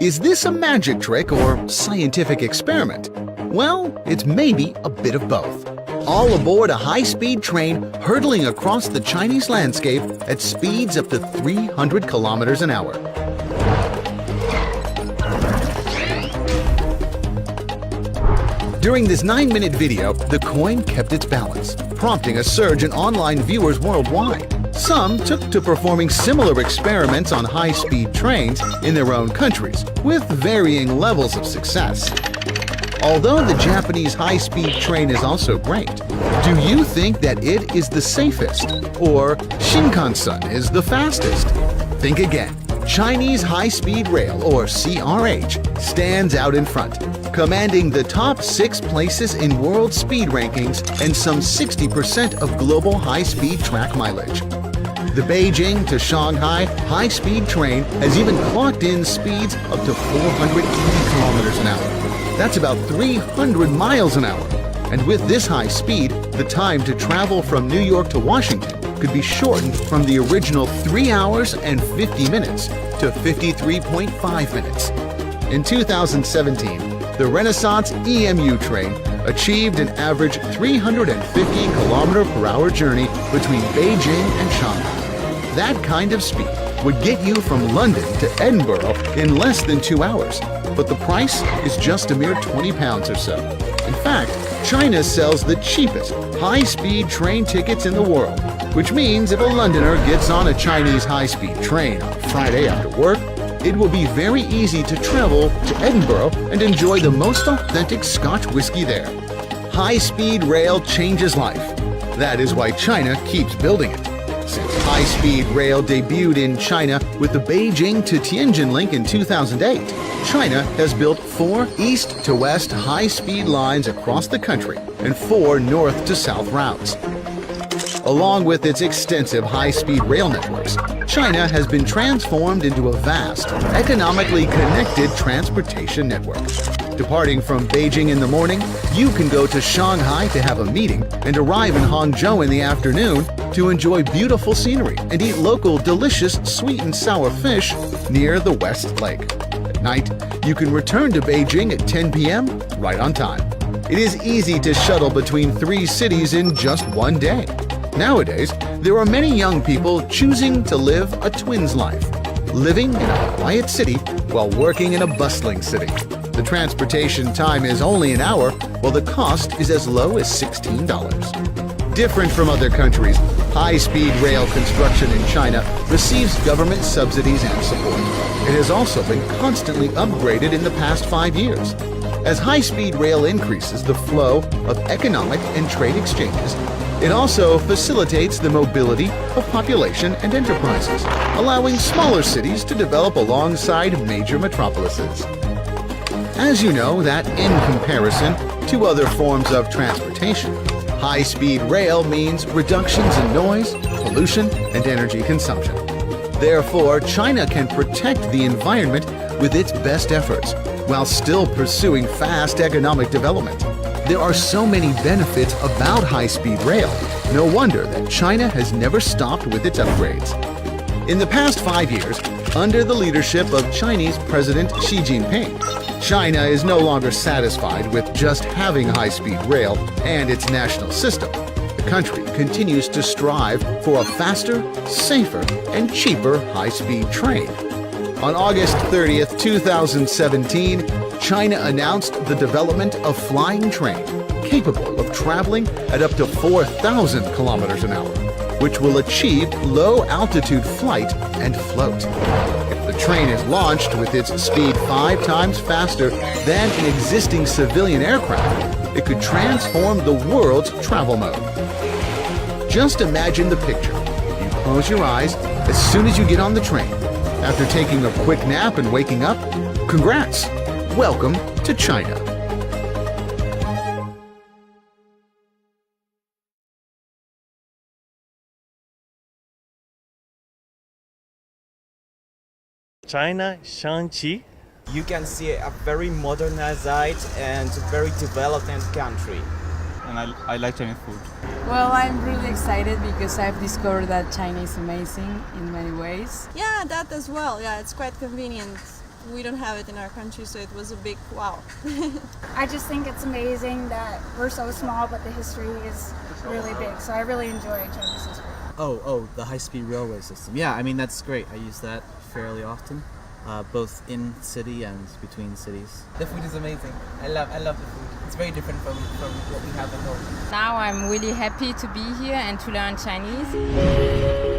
Is this a magic trick or scientific experiment? Well, it's maybe a bit of both. All aboard a high-speed train hurtling across the Chinese landscape at speeds up to 300 kilometers an hour. During this 9-minute video, the coin kept its balance, prompting a surge in online viewers worldwide. Some took to performing similar experiments on high-speed trains in their own countries, with varying levels of success. Although the Japanese high-speed train is also great, do you think that it is the safest, or Shinkansen is the fastest? Think again. Chinese high-speed rail, or CRH, stands out in front, commanding the top 6 places in world speed rankings and some 60% of global high-speed track mileage. The Beijing to Shanghai high-speed train has even clocked in speeds up to 480 kilometers an hour. That's about 300 miles an hour. And with this high speed, the time to travel from New York to Washington could be shortened from the original 3 hours and 50 minutes to 53.5 minutes. In 2017, the Renaissance EMU train achieved an average 350 km/h journey between Beijing and Shanghai. That kind of speed would get you from London to Edinburgh in less than 2 hours, but the price is just a mere £20 or so. In fact, China sells the cheapest high-speed train tickets in the world, which means if a Londoner gets on a Chinese high-speed train on Friday after work, it will be very easy to travel to Edinburgh and enjoy the most authentic Scotch whiskey there. High-speed rail changes life. That is why China keeps building it. Since high-speed rail debuted in China with the Beijing to Tianjin link in 2008, China has built 4 east-to-west high-speed lines across the country and 4 north-to-south routes. Along with its extensive high-speed rail networks, China has been transformed into a vast, economically connected transportation network. Departing from Beijing in the morning, you can go to Shanghai to have a meeting and arrive in Hangzhou in the afternoon to enjoy beautiful scenery and eat local delicious sweet and sour fish near the West Lake. At night, you can return to Beijing at 10 p.m. right on time. It is easy to shuttle between 3 cities in just one day. Nowadays, there are many young people choosing to live a twins life, living in a quiet city while working in a bustling city. The transportation time is only an hour, while the cost is as low as $16. Different from other countries, high-speed rail construction in China receives government subsidies and support. It has also been constantly upgraded in the past 5 years. As high-speed rail increases the flow of economic and trade exchanges, it also facilitates the mobility of population and enterprises, allowing smaller cities to develop alongside major metropolises. As you know that in comparison to other forms of transportation, high-speed rail means reductions in noise, pollution, and energy consumption. Therefore, China can protect the environment with its best efforts, while still pursuing fast economic development. There are so many benefits about high-speed rail. No wonder that China has never stopped with its upgrades. In the past 5 years, under the leadership of Chinese President Xi Jinping, China is no longer satisfied with just having high-speed rail and its national system. The country continues to strive for a faster, safer, and cheaper high-speed train. On August 30th, 2017, China announced the development of flying train capable of traveling at up to 4,000 kilometers an hour, which will achieve low-altitude flight and float. If the train is launched with its speed 5 times faster than an existing civilian aircraft, it could transform the world's travel mode. Just imagine the picture. You close your eyes as soon as you get on the train. After taking a quick nap and waking up, congrats! Welcome to China. China, Shanxi. You can see a very modernized and very developed country. And I like Chinese food. Well, I'm really excited because I've discovered that China is amazing in many ways. Yeah, that as well. Yeah, it's quite convenient we don't have it in our country, so it was a big wow. I just think it's amazing that we're so small, but the history is really big. So I really enjoy China's history. Oh, the high-speed railway system. Yeah, I mean, that's great. I use that fairly often, both in city and between cities. The food is amazing. I love the food. It's very different from what we have at home. Now I'm really happy to be here and to learn Chinese.